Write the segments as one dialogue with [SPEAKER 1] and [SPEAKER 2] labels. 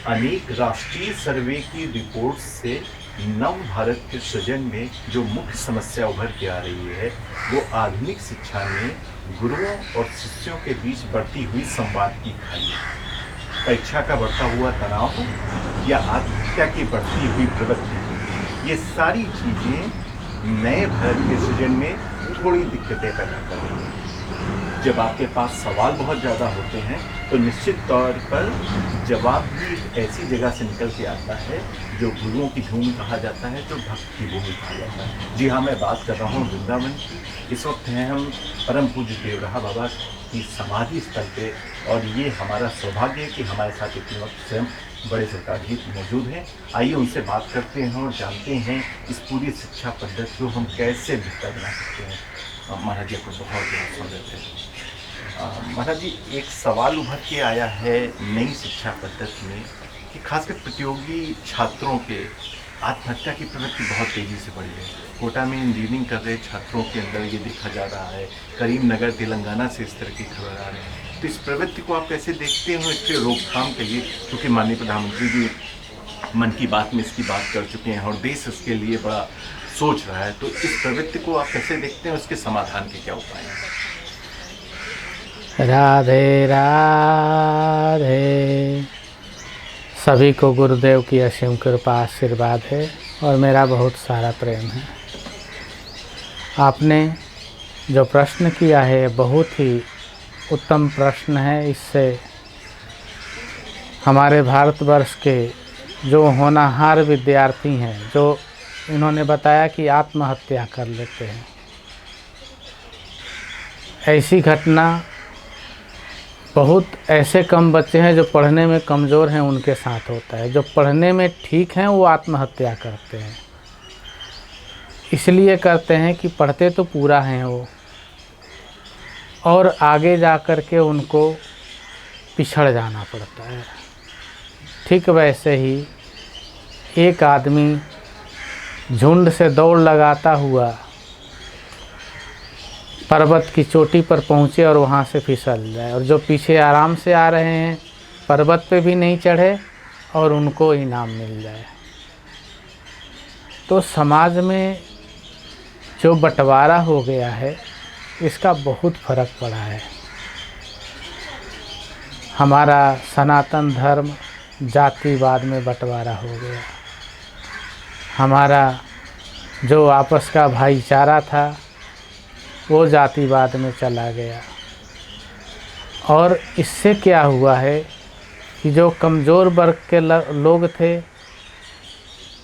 [SPEAKER 1] अनेक राष्ट्रीय सर्वे की रिपोर्ट से नव भारत के सृजन में जो मुख्य समस्या उभर के आ रही है वो आधुनिक शिक्षा में गुरुओं और शिष्यों के बीच बढ़ती हुई संवाद की खाई, परीक्षा का बढ़ता हुआ तनाव या आत्महत्या की बढ़ती हुई प्रवृत्ति, ये सारी चीज़ें नए भारत के सृजन में थोड़ी दिक्कतें पैदा कर रही हैं। जब आपके पास सवाल बहुत ज़्यादा होते हैं तो निश्चित तौर पर जवाब भी एक ऐसी जगह से निकल के आता है जो गुरुओं की भूमि कहा जाता है, जो भक्त की भूमि कहा जाता है। जी हाँ, मैं बात कर रहा हूँ वृंदावन की। इस वक्त हैं हम परम पूज्य देवराहा बाबा की समाधि स्थल पे, और ये हमारा सौभाग्य है कि हमारे साथ इतने वक्त स्वयं बड़े सरकार जी मौजूद हैं। आइए उनसे बात करते हैं और जानते हैं इस पूरी शिक्षा पद्धति को हम कैसे बेहतर बना सकते हैं। महाराज जी, आपको बहुत बहुत स्वागत है। महाराज जी, एक सवाल उभर के आया है नई शिक्षा पद्धति में कि खासकर प्रतियोगी छात्रों के आत्महत्या की प्रवृत्ति बहुत तेज़ी से बढ़ी है। कोटा में इंजीनियरिंग कर रहे छात्रों के अंदर ये देखा जा रहा है, करीमनगर तेलंगाना से इस तरह की खबर आ रही है। तो इस प्रवृत्ति को आप कैसे देखते हो, इसके रोकथाम के लिए, क्योंकि माननीय प्रधानमंत्री जी मन की बात में इसकी बात कर चुके हैं और देश इसके लिए बड़ा सोच रहा है, तो इस प्रवृत्ति को आप कैसे देखते हैं, उसके समाधान के क्या उपाय हैं?
[SPEAKER 2] राधे राधे। सभी को गुरुदेव की असीम कृपा आशीर्वाद है और मेरा बहुत सारा प्रेम है। आपने जो प्रश्न किया है बहुत ही उत्तम प्रश्न है। इससे हमारे भारतवर्ष के जो होनहार विद्यार्थी हैं, जो इन्होंने बताया कि आत्महत्या कर लेते हैं, ऐसी घटना बहुत ऐसे कम बच्चे हैं जो पढ़ने में कमज़ोर हैं उनके साथ होता है। जो पढ़ने में ठीक हैं वो आत्महत्या करते हैं। इसलिए करते हैं कि पढ़ते तो पूरा हैं वो, और आगे जा कर के उनको पिछड़ जाना पड़ता है। ठीक वैसे ही एक आदमी झुंड से दौड़ लगाता हुआ पर्वत की चोटी पर पहुँचे और वहाँ से फिसल जाए, और जो पीछे आराम से आ रहे हैं पर्वत पे भी नहीं चढ़े और उनको इनाम मिल जाए। तो समाज में जो बंटवारा हो गया है इसका बहुत फर्क पड़ा है। हमारा सनातन धर्म जातिवाद में बंटवारा हो गया। हमारा जो आपस का भाईचारा था वो जातिवाद में चला गया, और इससे क्या हुआ है कि जो कमज़ोर वर्ग के लोग थे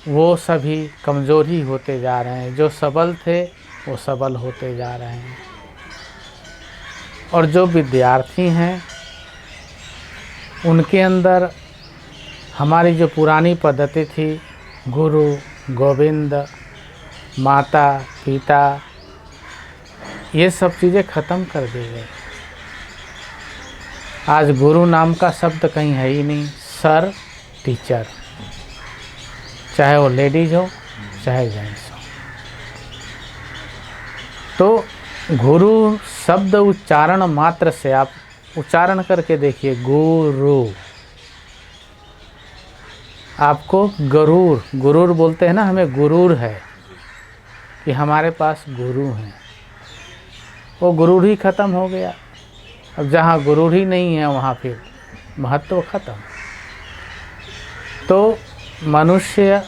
[SPEAKER 2] वो सभी कमज़ोर ही होते जा रहे हैं, जो सबल थे वो सबल होते जा रहे हैं, और जो विद्यार्थी हैं उनके अंदर हमारी जो पुरानी पद्धति थी, गुरु गोविंद माता पिता, ये सब चीज़ें ख़त्म कर दी गई। आज गुरु नाम का शब्द कहीं है ही नहीं। सर, टीचर, चाहे वो लेडीज हो चाहे जेंट्स हो। तो गुरु शब्द उच्चारण मात्र से आप उच्चारण करके देखिए, गुरु। आपको गरूर, गुरूर बोलते हैं ना, हमें गुरूर है कि हमारे पास गुरु हैं। वो गुरूर ही ख़त्म हो गया। अब जहाँ गुरूर ही नहीं है वहाँ फिर महत्व ख़त्म। तो मनुष्य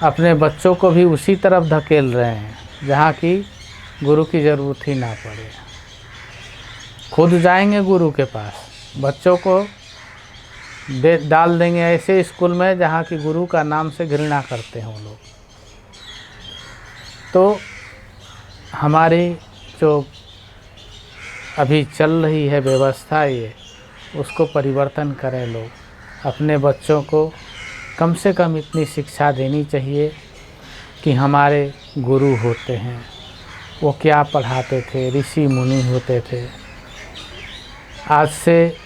[SPEAKER 2] अपने बच्चों को भी उसी तरफ धकेल रहे हैं जहाँ की गुरु की ज़रूरत ही ना पड़े। खुद जाएंगे गुरु के पास, बच्चों को डाल देंगे ऐसे स्कूल में जहाँ की गुरु का नाम से घृणा करते हैं वो लोग। तो हमारी जो अभी चल रही है व्यवस्था, ये उसको परिवर्तन करें लोग। अपने बच्चों को कम से कम इतनी शिक्षा देनी चाहिए कि हमारे गुरु होते हैं, वो क्या पढ़ाते थे, ऋषि मुनि होते थे। आज से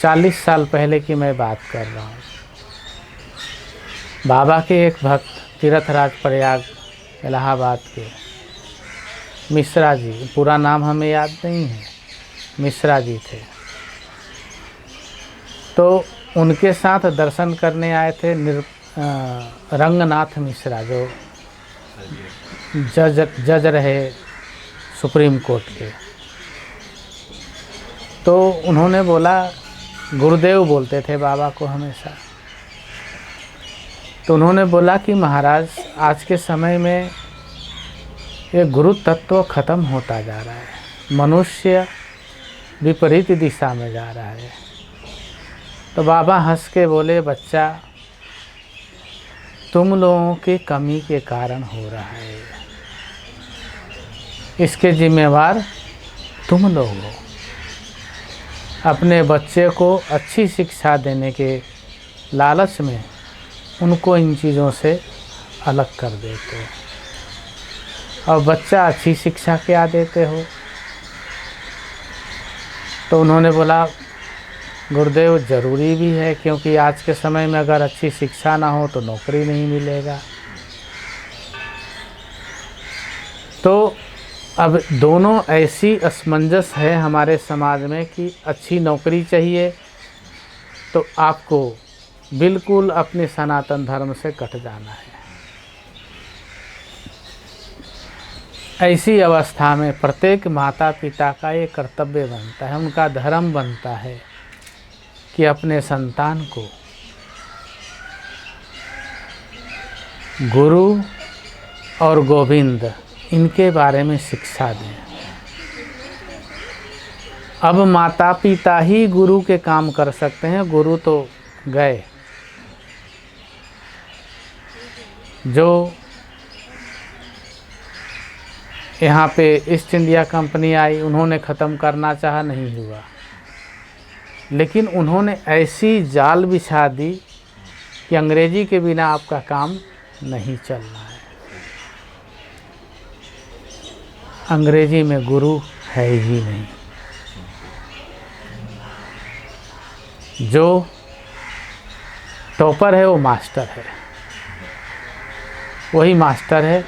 [SPEAKER 2] 40 साल पहले की मैं बात कर रहा हूँ। बाबा के एक भक्त तीर्थराज प्रयाग इलाहाबाद के मिश्रा जी, पूरा नाम हमें याद नहीं है, मिश्रा जी थे। तो उनके साथ दर्शन करने आए थे रंगनाथ मिश्रा, जो जज रहे सुप्रीम कोर्ट के। तो उन्होंने बोला, गुरुदेव बोलते थे बाबा को हमेशा, तो उन्होंने बोला कि महाराज आज के समय में ये गुरु तत्व खत्म होता जा रहा है, मनुष्य विपरीत दिशा में जा रहा है। तो बाबा हंस के बोले, बच्चा तुम लोगों की कमी के कारण हो रहा है, इसके जिम्मेवार तुम लोग हो। अपने बच्चे को अच्छी शिक्षा देने के लालच में उनको इन चीज़ों से अलग कर देते हो, और बच्चा अच्छी शिक्षा क्या देते हो। तो उन्होंने बोला, गुरुदेव ज़रूरी भी है, क्योंकि आज के समय में अगर अच्छी शिक्षा ना हो तो नौकरी नहीं मिलेगा। तो अब दोनों ऐसी असमंजस है हमारे समाज में कि अच्छी नौकरी चाहिए तो आपको बिल्कुल अपने सनातन धर्म से कट जाना है। ऐसी अवस्था में प्रत्येक माता पिता का ये कर्तव्य बनता है, उनका धर्म बनता है कि अपने संतान को गुरु और गोविंद इनके बारे में शिक्षा दें। अब माता पिता ही गुरु के काम कर सकते हैं, गुरु तो गए। जो यहाँ पे ईस्ट इंडिया कंपनी आई, उन्होंने ख़त्म करना चाहा, नहीं हुआ। लेकिन उन्होंने ऐसी जाल बिछा दी कि अंग्रेजी के बिना आपका काम नहीं चलना है। अंग्रेजी में गुरु है ही नहीं। जो टॉपर है वो मास्टर है, वही मास्टर है,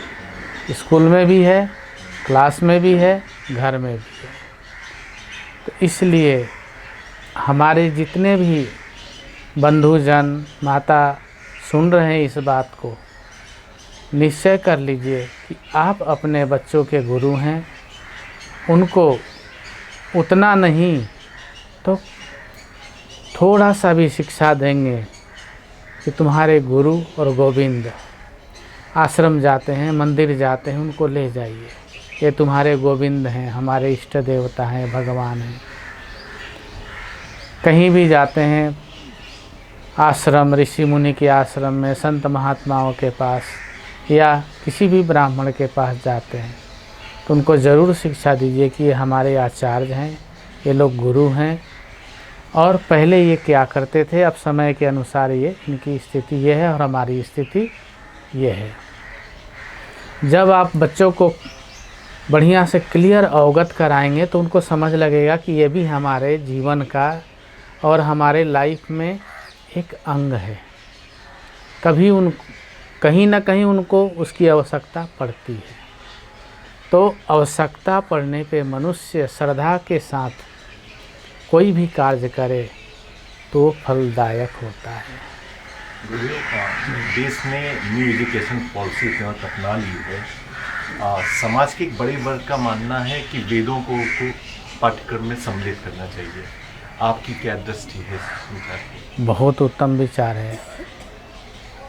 [SPEAKER 2] स्कूल में भी है, क्लास में भी है, घर में भी है। तो इसलिए हमारे जितने भी बंधुजन माता सुन रहे हैं इस बात को, निश्चय कर लीजिए कि आप अपने बच्चों के गुरु हैं। उनको उतना नहीं तो थोड़ा सा भी शिक्षा देंगे कि तुम्हारे गुरु और गोविंद आश्रम जाते हैं, मंदिर जाते हैं, उनको ले जाइए, ये तुम्हारे गोविंद हैं, हमारे इष्ट देवता हैं, भगवान हैं। कहीं भी जाते हैं, आश्रम, ऋषि मुनि के आश्रम में, संत महात्माओं के पास या किसी भी ब्राह्मण के पास जाते हैं, तो उनको ज़रूर शिक्षा दीजिए कि ये हमारे आचार्य हैं, ये लोग गुरु हैं, और पहले ये क्या करते थे, अब समय के अनुसार ये इनकी स्थिति ये है और हमारी स्थिति ये है। जब आप बच्चों को बढ़िया से क्लियर अवगत कराएंगे तो उनको समझ लगेगा कि ये भी हमारे जीवन का और हमारे लाइफ में एक अंग है। कहीं ना कहीं उनको उसकी आवश्यकता पड़ती है। तो आवश्यकता पड़ने पे मनुष्य श्रद्धा के साथ कोई भी कार्य करे तो फलदायक होता है।
[SPEAKER 1] देश में न्यू एजुकेशन पॉलिसी अपना ली है। समाज के एक बड़े वर्ग का मानना है कि वेदों को पाठ्यक्रम में सम्मिलित करना चाहिए। आपकी क्या दृष्टि है इस विचार की?
[SPEAKER 2] बहुत उत्तम विचार है,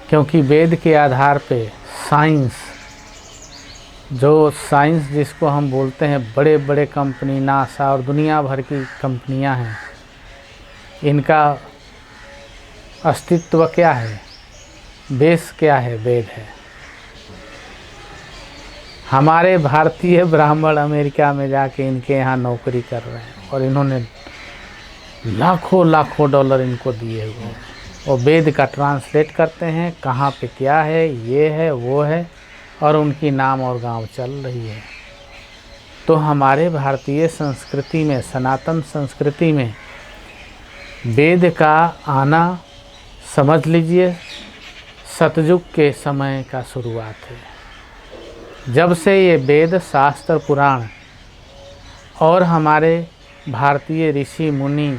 [SPEAKER 2] क्योंकि वेद के आधार पे साइंस, जो साइंस जिसको हम बोलते हैं, बड़े बड़े कंपनी, नासा और दुनिया भर की कंपनियां हैं, इनका अस्तित्व क्या है, बेस क्या है, वेद है। हमारे भारतीय ब्राह्मण अमेरिका में जाके इनके यहाँ नौकरी कर रहे हैं और इन्होंने लाखों लाखों डॉलर इनको दिए हुए हैं। और वेद का ट्रांसलेट करते हैं, कहाँ पे क्या है, ये है, वो है, और उनकी नाम और गांव चल रही है। तो हमारे भारतीय संस्कृति में, सनातन संस्कृति में वेद का आना, समझ लीजिए, सतयुग के समय का शुरुआत है। जब से ये वेद, शास्त्र, पुराण और हमारे भारतीय ऋषि मुनि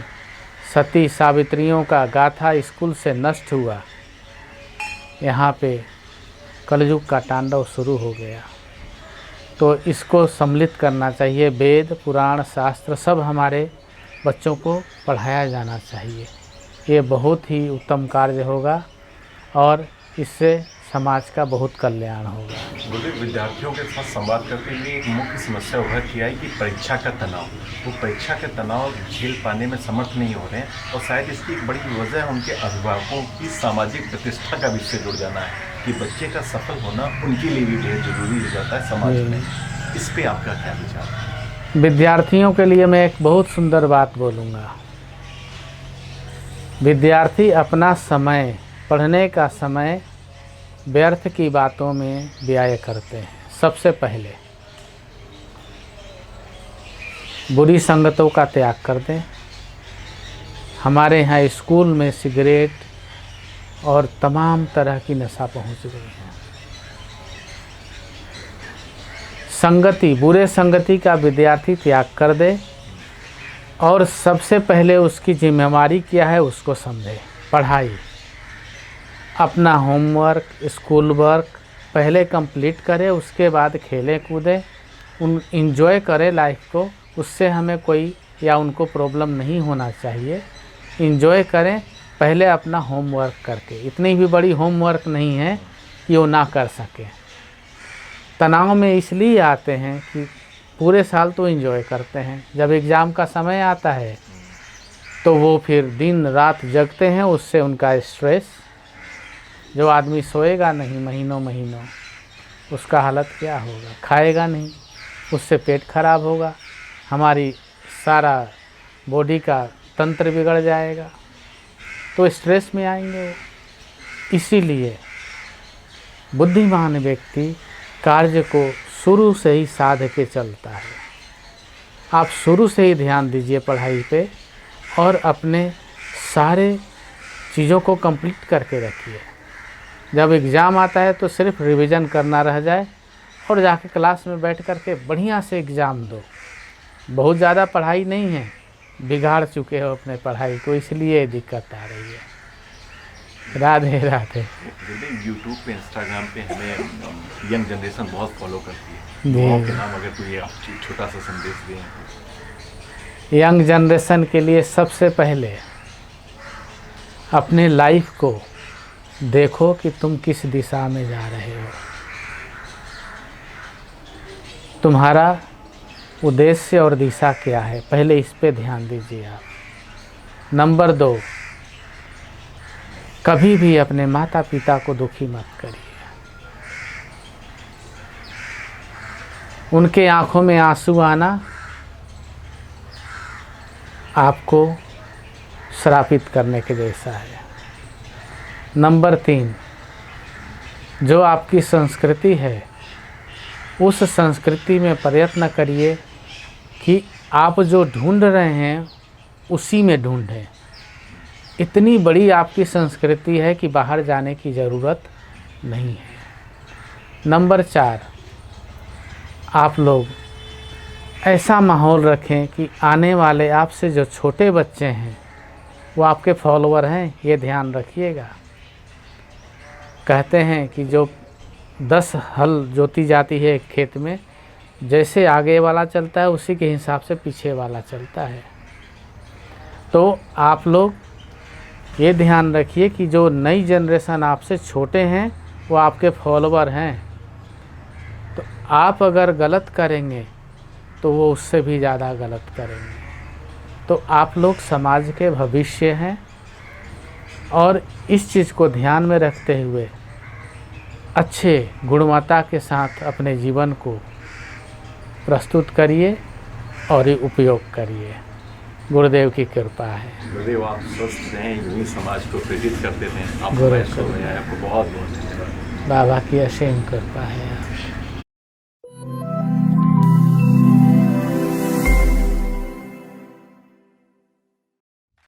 [SPEAKER 2] सती सावित्रियों का गाथा स्कूल से नष्ट हुआ, यहाँ पे कलयुग का तांडव शुरू हो गया। तो इसको सम्मिलित करना चाहिए। वेद पुराण शास्त्र सब हमारे बच्चों को पढ़ाया जाना चाहिए। ये बहुत ही उत्तम कार्य होगा और इससे समाज का बहुत कल्याण होगा।
[SPEAKER 1] गुरुदेव, विद्यार्थियों के साथ संवाद करते हुए एक मुख्य समस्या उभर के आई कि परीक्षा का तनाव, वो परीक्षा के तनाव झेल पाने में समर्थ नहीं हो रहे हैं और शायद इसकी एक बड़ी वजह उनके अभिभावकों की सामाजिक प्रतिष्ठा का भी इससे जुड़ जाना है कि बच्चे का सफल होना उनके लिए भी बेहद जरूरी हो जाता है समाज में। इस पे आपका क्या विचार है?
[SPEAKER 2] विद्यार्थियों के लिए मैं एक बहुत सुंदर बात बोलूँगा। विद्यार्थी अपना समय, पढ़ने का समय व्यर्थ की बातों में व्यय करते हैं। सबसे पहले बुरी संगतों का त्याग कर दें। हमारे यहाँ स्कूल में सिगरेट और तमाम तरह की नशा पहुँच गई है। संगति, बुरे संगति का विद्यार्थी त्याग कर दे और सबसे पहले उसकी जिम्मेवारी क्या है उसको समझे। पढ़ाई, अपना होमवर्क, स्कूल वर्क पहले कंप्लीट करे, उसके बाद खेले कूदे, इंजॉय करे लाइफ को। उससे हमें कोई या उनको प्रॉब्लम नहीं होना चाहिए। इंजॉय करें पहले अपना होमवर्क करके। इतनी भी बड़ी होमवर्क नहीं है कि वो ना कर सके। तनाव में इसलिए आते हैं कि पूरे साल तो इंजॉय करते हैं, जब एग्ज़ाम का समय आता है तो वो फिर दिन रात जगते हैं। उससे उनका स्ट्रेस, जो आदमी सोएगा नहीं महीनों महीनों, उसका हालत क्या होगा? खाएगा नहीं, उससे पेट खराब होगा, हमारी सारा बॉडी का तंत्र बिगड़ जाएगा, तो स्ट्रेस में आएंगे वो। इसीलिए बुद्धिमान व्यक्ति कार्य को शुरू से ही साध के चलता है। आप शुरू से ही ध्यान दीजिए पढ़ाई पे और अपने सारे चीज़ों को कंप्लीट करके रखिए। जब एग्ज़ाम आता है तो सिर्फ रिवीजन करना रह जाए और जाके क्लास में बैठ कर के बढ़िया से एग्ज़ाम दो। बहुत ज़्यादा पढ़ाई नहीं है, बिगाड़ चुके हो अपने पढ़ाई को, इसलिए दिक्कत आ रही है। राधे राधे।
[SPEAKER 1] यूट्यूब पे, इंस्टाग्राम पे हमें यंग जनरेशन बहुत फॉलो करती है। दुआओं के नाम अगर कोई आप छोटा सा संदेश दें।
[SPEAKER 2] यंग जनरेशन के लिए सबसे पहले अपने लाइफ को देखो कि तुम किस दिशा में जा रहे हो। तुम्हारा उद्देश्य और दिशा क्या है, पहले इस पे ध्यान दीजिए आप। नंबर 2, कभी भी अपने माता पिता को दुखी मत करिए। उनके आंखों में आंसू आना आपको श्रापित करने के जैसा है। नंबर 3, जो आपकी संस्कृति है उस संस्कृति में प्रयत्न करिए कि आप जो ढूंढ रहे हैं उसी में ढूंढें। इतनी बड़ी आपकी संस्कृति है कि बाहर जाने की ज़रूरत नहीं है। नंबर 4, आप लोग ऐसा माहौल रखें कि आने वाले आपसे जो छोटे बच्चे हैं वो आपके फॉलोअर हैं, ये ध्यान रखिएगा। कहते हैं कि जो 10 हल जोती जाती है एक खेत में, जैसे आगे वाला चलता है उसी के हिसाब से पीछे वाला चलता है। तो आप लोग ये ध्यान रखिए कि जो नई जनरेशन आपसे छोटे हैं वो आपके फॉलोअर हैं। तो आप अगर गलत करेंगे तो वो उससे भी ज़्यादा गलत करेंगे। तो आप लोग समाज के भविष्य हैं और इस चीज़ को ध्यान में रखते हुए अच्छे गुणवत्ता के साथ अपने जीवन को प्रस्तुत करिए और ये उपयोग करिए। गुरुदेव की कृपा है।
[SPEAKER 1] गुरुदेव, आप स्वस्थ रहें, यूँ समाज को प्रेरित करते थे। आपको
[SPEAKER 2] गुरु
[SPEAKER 1] बहुत बहुत धन्यवाद।
[SPEAKER 2] बाबा की असीम कृपा है।